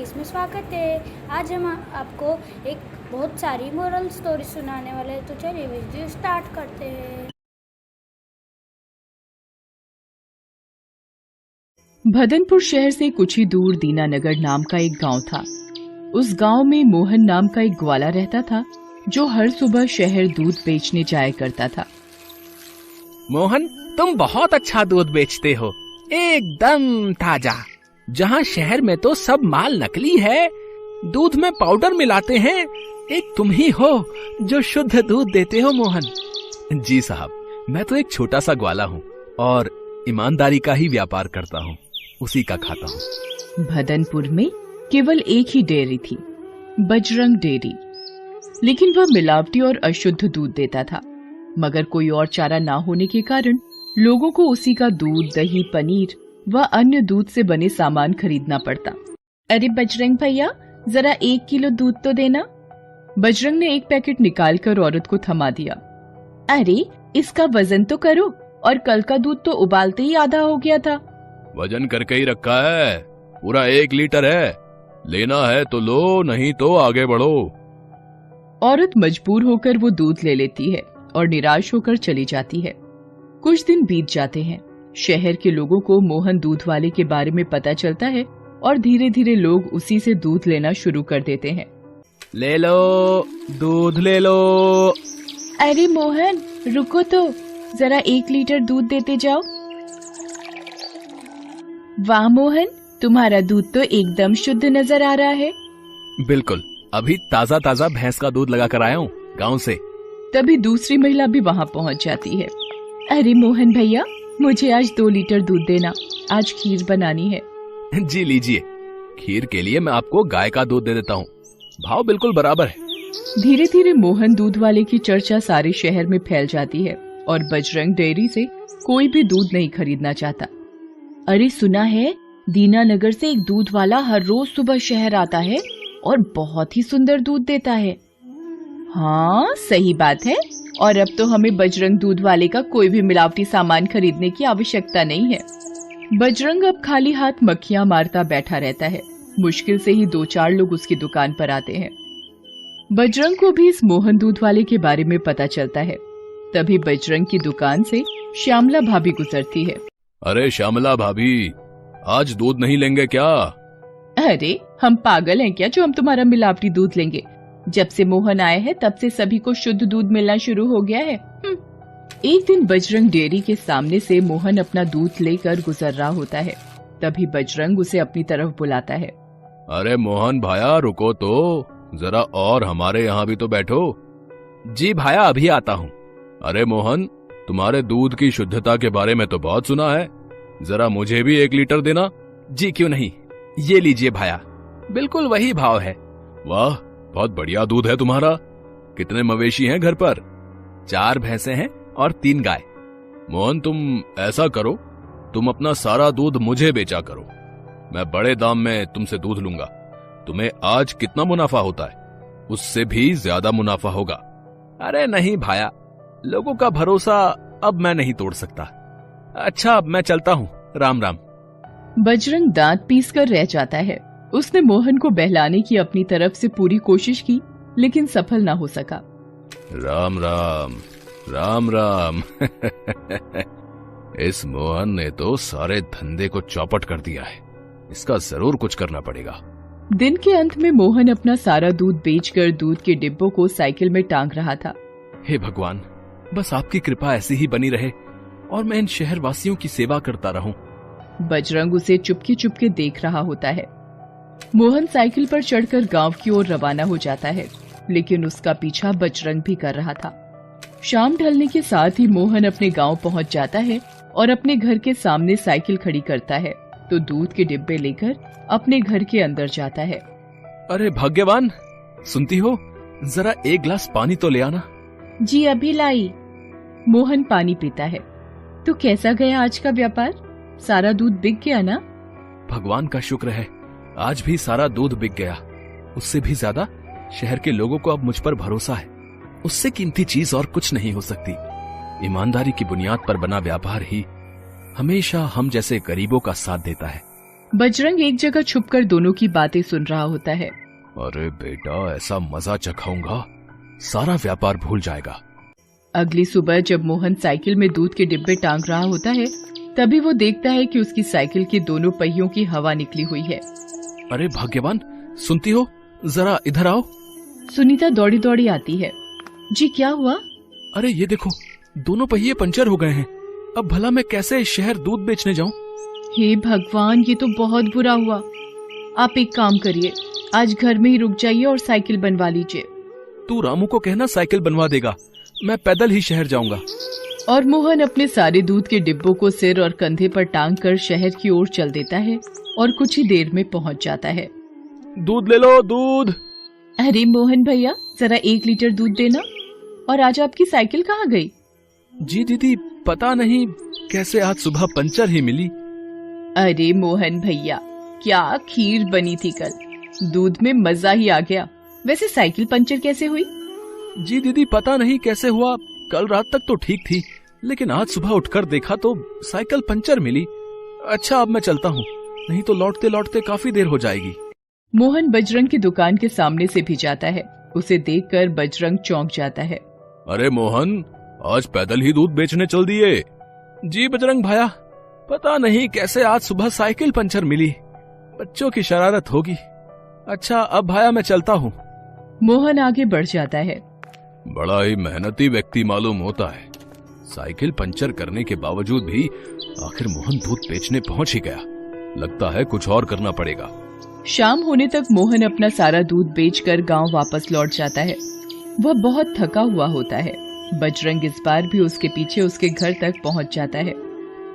इसमें स्वागत है। आज हम आपको एक बहुत सारी मोरल स्टोरी सुनाने वाले हैं, तो चलिए वीडियो स्टार्ट करते हैं। भदनपुर शहर से कुछ ही दूर दीनानगर नाम का एक गांव था। उस गांव में मोहन नाम का एक ग्वाला रहता था, जो हर सुबह शहर दूध बेचने जाया करता था। मोहन, तुम बहुत अच्छा दूध बेचते हो, एकदम ताजा। जहाँ शहर में तो सब माल नकली है, दूध में पाउडर मिलाते हैं, एक तुम ही हो जो शुद्ध दूध देते हो मोहन। जी साहब, मैं तो एक छोटा सा ग्वाला हूँ और ईमानदारी का ही व्यापार करता हूँ, उसी का खाता हूँ। भदनपुर में केवल एक ही डेयरी थी, बजरंग डेयरी, लेकिन वह मिलावटी और अशुद्ध दूध देता था। मगर कोई और चारा ना होने के कारण लोगों को उसी का दूध, दही, पनीर व अन्य दूध से बने सामान खरीदना पड़ता। अरे बजरंग भैया, जरा 1 किलो दूध तो देना। बजरंग ने एक पैकेट निकालकर औरत को थमा दिया। अरे इसका वजन तो करो, और कल का दूध तो उबालते ही आधा हो गया था। वजन करके ही रखा है, पूरा 1 लीटर है, लेना है तो लो, नहीं तो आगे बढ़ो। औरत मजबूर होकर वो दूध ले लेती है और निराश होकर चली जाती है। कुछ दिन बीत जाते हैं। शहर के लोगों को मोहन दूध वाले के बारे में पता चलता है और धीरे धीरे लोग उसी से दूध लेना शुरू कर देते हैं। ले लो, दूध ले लो। अरे मोहन, रुको तो, जरा 1 लीटर दूध देते जाओ। वाह मोहन, तुम्हारा दूध तो एकदम शुद्ध नजर आ रहा है। बिल्कुल, अभी ताजा ताजा भैंस का दूध लगा कर आया हूँ गाँव से। तभी दूसरी महिला भी वहाँ पहुँच जाती है। अरे मोहन भैया, मुझे आज 2 लीटर दूध देना, आज खीर बनानी है। जी लीजिए, खीर के लिए मैं आपको गाय का दूध दे देता हूँ, भाव बिल्कुल बराबर है। धीरे धीरे मोहन दूध वाले की चर्चा सारे शहर में फैल जाती है और बजरंग डेयरी से कोई भी दूध नहीं खरीदना चाहता। अरे सुना है, दीनानगर से एक दूध वाला हर रोज सुबह शहर आता है और बहुत ही सुंदर दूध देता है। हाँ सही बात है, और अब तो हमें बजरंग दूध वाले का कोई भी मिलावटी सामान खरीदने की आवश्यकता नहीं है। बजरंग अब खाली हाथ मक्खियां मारता बैठा रहता है। मुश्किल से ही 2-4 लोग उसकी दुकान पर आते हैं। बजरंग को भी इस मोहन दूध वाले के बारे में पता चलता है। तभी बजरंग की दुकान से श्यामला भाभी गुजरती है। अरे श्यामला भाभी, आज दूध नहीं लेंगे क्या? अरे हम पागल हैं क्या जो हम तुम्हारा मिलावटी दूध लेंगे? जब से मोहन आए हैं तब से सभी को शुद्ध दूध मिलना शुरू हो गया है। एक दिन बजरंग डेयरी के सामने से मोहन अपना दूध लेकर गुजर रहा होता है। तभी बजरंग उसे अपनी तरफ बुलाता है। अरे मोहन भाया, रुको तो, जरा और हमारे यहाँ भी तो बैठो। जी भाया, अभी आता हूँ। अरे मोहन, तुम्हारे दूध की शुद्धता के बारे में तो बहुत सुना है, जरा मुझे भी 1 लीटर देना। जी क्यों नहीं, ये लीजिए भाया, बिल्कुल वही भाव है। वाह, बहुत बढ़िया दूध है तुम्हारा। कितने मवेशी हैं घर पर? 4 भैंसे हैं और 3 गाय। मोहन, तुम ऐसा करो, तुम अपना सारा दूध मुझे बेचा करो, मैं बड़े दाम में तुमसे दूध लूंगा। तुम्हें आज कितना मुनाफा होता है, उससे भी ज्यादा मुनाफा होगा। अरे नहीं भाया, लोगों का भरोसा अब मैं नहीं तोड़ सकता। अच्छा, अब मैं चलता हूँ, राम राम। बजरंग दांत पीस कर रह जाता है। उसने मोहन को बहलाने की अपनी तरफ से पूरी कोशिश की, लेकिन सफल ना हो सका। राम राम, राम राम। इस मोहन ने तो सारे धंधे को चौपट कर दिया है, इसका जरूर कुछ करना पड़ेगा। दिन के अंत में मोहन अपना सारा दूध बेचकर दूध के डिब्बों को साइकिल में टांग रहा था। हे भगवान, बस आपकी कृपा ऐसी ही बनी रहे और मैं इन शहर वासियों की सेवा करता रहूं। बजरंग उसे चुपके चुपके देख रहा होता है। मोहन साइकिल पर चढ़कर गांव की ओर रवाना हो जाता है, लेकिन उसका पीछा बजरंग भी कर रहा था। शाम ढलने के साथ ही मोहन अपने गांव पहुंच जाता है और अपने घर के सामने साइकिल खड़ी करता है तो दूध के डिब्बे लेकर अपने घर के अंदर जाता है। अरे भाग्यवान, सुनती हो, जरा 1 गिलास पानी तो ले आना। जी अभी लाई। मोहन पानी पीता है। तो कैसा गया आज का व्यापार? सारा दूध बिक गया ना? भगवान का शुक्र है, आज भी सारा दूध बिक गया। उससे भी ज्यादा शहर के लोगों को अब मुझ पर भरोसा है। उससे कीमती चीज और कुछ नहीं हो सकती। ईमानदारी की बुनियाद पर बना व्यापार ही हमेशा हम जैसे गरीबों का साथ देता है। बजरंग एक जगह छुपकर दोनों की बातें सुन रहा होता है। अरे बेटा, ऐसा मजा चखाऊंगा, सारा व्यापार भूल जाएगा। अगली सुबह जब मोहन साइकिल में दूध के डिब्बे टांग रहा होता है, तभी वो देखता है कि उसकी साइकिल के दोनों पहियों की हवा निकली हुई है। अरे भाग्यवान, सुनती हो? जरा इधर आओ। सुनीता दौड़ी दौड़ी आती है। जी क्या हुआ? अरे ये देखो, दोनों पहिए पंचर हो गए हैं। अब भला मैं कैसे शहर दूध बेचने जाऊं? हे भगवान, ये तो बहुत बुरा हुआ। आप एक काम करिए, आज घर में ही रुक जाइए और साइकिल बनवा लीजिए। तू रामू को कहना साइकिल बनवा देगा, मैं पैदल ही शहर जाऊंगा। और मोहन अपने सारे दूध के डिब्बों को सिर और कंधे पर टांग कर शहर की ओर चल देता है और कुछ ही देर में पहुंच जाता है। दूध ले लो, दूध। अरे मोहन भैया, जरा 1 लीटर दूध देना। और आज आपकी साइकिल कहाँ गई? जी दीदी, पता नहीं कैसे आज सुबह पंचर ही मिली। अरे मोहन भैया, क्या खीर बनी थी कल, दूध में मजा ही आ गया। वैसे साइकिल पंचर कैसे हुई? जी दीदी, पता नहीं कैसे हुआ, कल रात तक तो ठीक थी, लेकिन आज सुबह उठकर देखा तो साइकिल पंचर मिली। अच्छा, अब मैं चलता हूँ, नहीं तो लौटते लौटते काफी देर हो जाएगी। मोहन बजरंग की दुकान के सामने से भी जाता है। उसे देखकर बजरंग चौंक जाता है। अरे मोहन, आज पैदल ही दूध बेचने चल दिए? जी बजरंग भाया, पता नहीं कैसे आज सुबह साइकिल पंचर मिली, बच्चों की शरारत होगी। अच्छा, अब भाया मैं चलता हूँ। मोहन आगे बढ़ जाता है। बड़ा ही मेहनती व्यक्ति मालूम होता है। साइकिल पंचर करने के बावजूद भी आखिर मोहन दूध बेचने पहुंच ही गया। लगता है कुछ और करना पड़ेगा। शाम होने तक मोहन अपना सारा दूध बेचकर गांव वापस लौट जाता है। वह बहुत थका हुआ होता है। बजरंग इस बार भी उसके पीछे उसके घर तक पहुंच जाता है।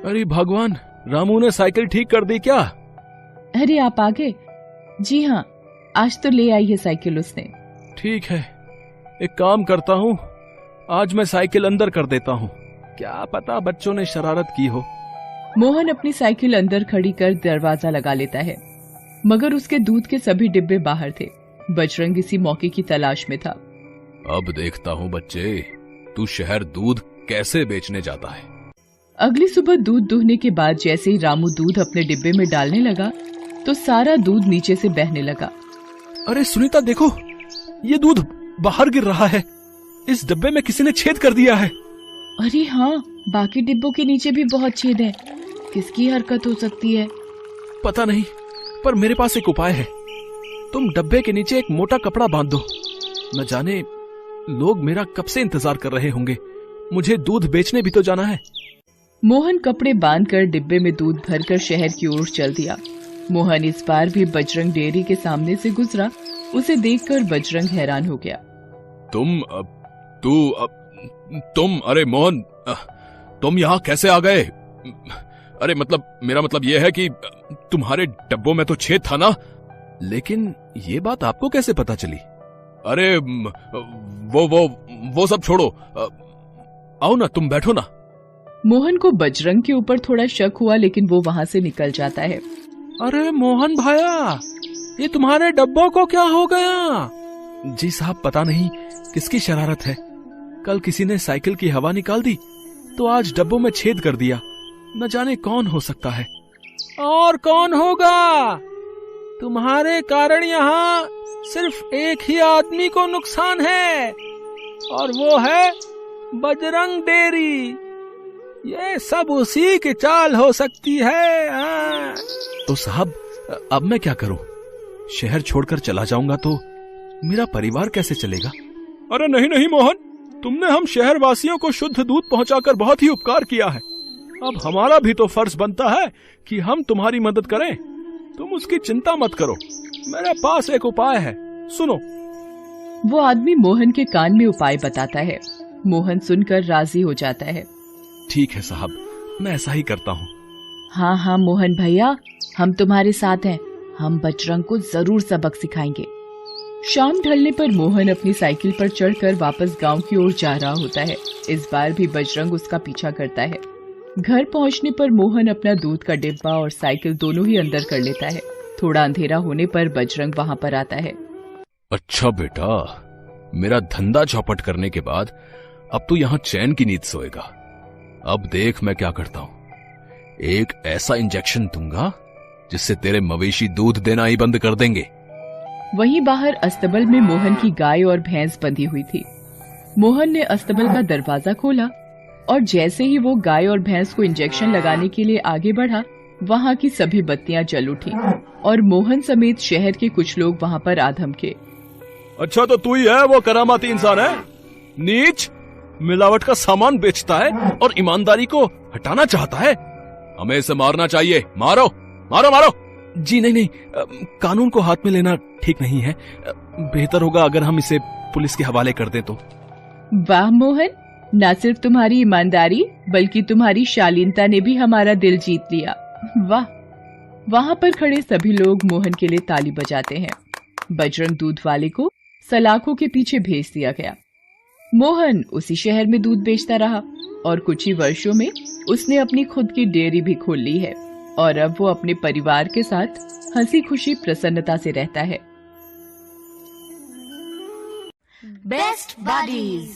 अरे भगवान, रामू ने साइकिल ठीक कर दी क्या? अरे आप आ गए? जी हाँ, आज तो ले आई है साइकिल उसने। ठीक है, एक काम करता हूँ, आज मैं साइकिल अंदर कर देता हूँ, क्या पता बच्चों ने शरारत की हो। मोहन अपनी साइकिल अंदर खड़ी कर दरवाजा लगा लेता है, मगर उसके दूध के सभी डिब्बे बाहर थे। बजरंग इसी मौके की तलाश में था। अब देखता हूँ बच्चे, तू शहर दूध कैसे बेचने जाता है। अगली सुबह दूध दुहने के बाद जैसे ही रामू दूध अपने डिब्बे में डालने लगा तो सारा दूध नीचे से बहने लगा। अरे सुनीता देखो, ये दूध बाहर गिर रहा है। इस डब्बे में किसी ने छेद कर दिया है। अरे हाँ, बाकी डिब्बों के नीचे भी बहुत छेद है। किसकी हरकत हो सकती है? पता नहीं, पर मेरे पास एक उपाय है। तुम डब्बे के नीचे एक मोटा कपड़ा बांध दो, न जाने लोग मेरा कब से इंतजार कर रहे होंगे। मुझे दूध बेचने भी तो जाना है। मोहन कपड़े बांधकर डिब्बे में दूध भरकर शहर की ओर चल दिया। मोहन इस बार भी बजरंग डेयरी के सामने से गुजरा। उसे देखकर बजरंग हैरान हो गया। तुम अरे मोहन, तुम यहाँ कैसे आ गए? अरे मतलब, मेरा मतलब यह है कि तुम्हारे डब्बों में तो छेद था ना, लेकिन ये बात आपको कैसे पता चली? अरे वो सब छोड़ो, आओ ना, तुम बैठो ना। मोहन को बजरंग के ऊपर थोड़ा शक हुआ, लेकिन वो वहाँ से निकल जाता है। अरे मोहन भाया, ये तुम्हारे डब्बों को क्या हो गया? जी साहब, पता नहीं किसकी शरारत है। कल किसी ने साइकिल की हवा निकाल दी तो आज डब्बों में छेद कर दिया। न जाने कौन हो सकता है। और कौन होगा? तुम्हारे कारण यहाँ सिर्फ एक ही आदमी को नुकसान है, और वो है बजरंग डेयरी। ये सब उसी की चाल हो सकती है। तो साहब, अब मैं क्या करूं? शहर छोड़कर चला जाऊंगा तो मेरा परिवार कैसे चलेगा? अरे नहीं नहीं मोहन, तुमने हम शहर वासियों को शुद्ध दूध पहुंचाकर बहुत ही उपकार किया है। अब हमारा भी तो फर्ज बनता है कि हम तुम्हारी मदद करें। तुम उसकी चिंता मत करो, मेरे पास एक उपाय है, सुनो। वो आदमी मोहन के कान में उपाय बताता है। मोहन सुनकर राजी हो जाता है। ठीक है साहब, मैं ऐसा ही करता हूँ। हाँ हाँ मोहन भैया, हम तुम्हारे साथ हैं। हम बजरंग को जरूर सबक सिखाएंगे। शाम ढलने पर मोहन अपनी साइकिल पर चढ़कर वापस गांव की ओर जा रहा होता है। इस बार भी बजरंग उसका पीछा करता है। घर पहुंचने पर मोहन अपना दूध का डिब्बा और साइकिल दोनों ही अंदर कर लेता है। थोड़ा अंधेरा होने पर बजरंग वहां पर आता है। अच्छा बेटा, मेरा धंधा चौपट करने के बाद अब तू यहाँ चैन की नींद सोएगा। अब देख मैं क्या करता हूँ। एक ऐसा इंजेक्शन दूंगा जिससे तेरे मवेशी दूध देना ही बंद कर देंगे। वहीं बाहर अस्तबल में मोहन की गाय और भैंस बंधी हुई थी। मोहन ने अस्तबल का दरवाजा खोला और जैसे ही वो गाय और भैंस को इंजेक्शन लगाने के लिए आगे बढ़ा, वहाँ की सभी बत्तियां जल उठी और मोहन समेत शहर के कुछ लोग वहाँ पर आ धमके। अच्छा, तो तू ही है वो करामाती इंसान है? नीच, मिलावट का सामान बेचता है और ईमानदारी को हटाना चाहता है। हमें इसे मारना चाहिए। मारो मारो मारो। जी नहीं, कानून को हाथ में लेना ठीक नहीं है। बेहतर होगा अगर हम इसे पुलिस के हवाले कर दें तो। वाह मोहन, न सिर्फ तुम्हारी ईमानदारी बल्कि तुम्हारी शालीनता ने भी हमारा दिल जीत लिया। वाह। वहाँ पर खड़े सभी लोग मोहन के लिए ताली बजाते हैं। बजरंग दूध वाले को सलाखों के पीछे भेज दिया गया। मोहन उसी शहर में दूध बेचता रहा और कुछ ही वर्षों में उसने अपनी खुद की डेयरी भी खोल ली है और अब वो अपने परिवार के साथ हंसी खुशी प्रसन्नता से रहता है। Best buddies.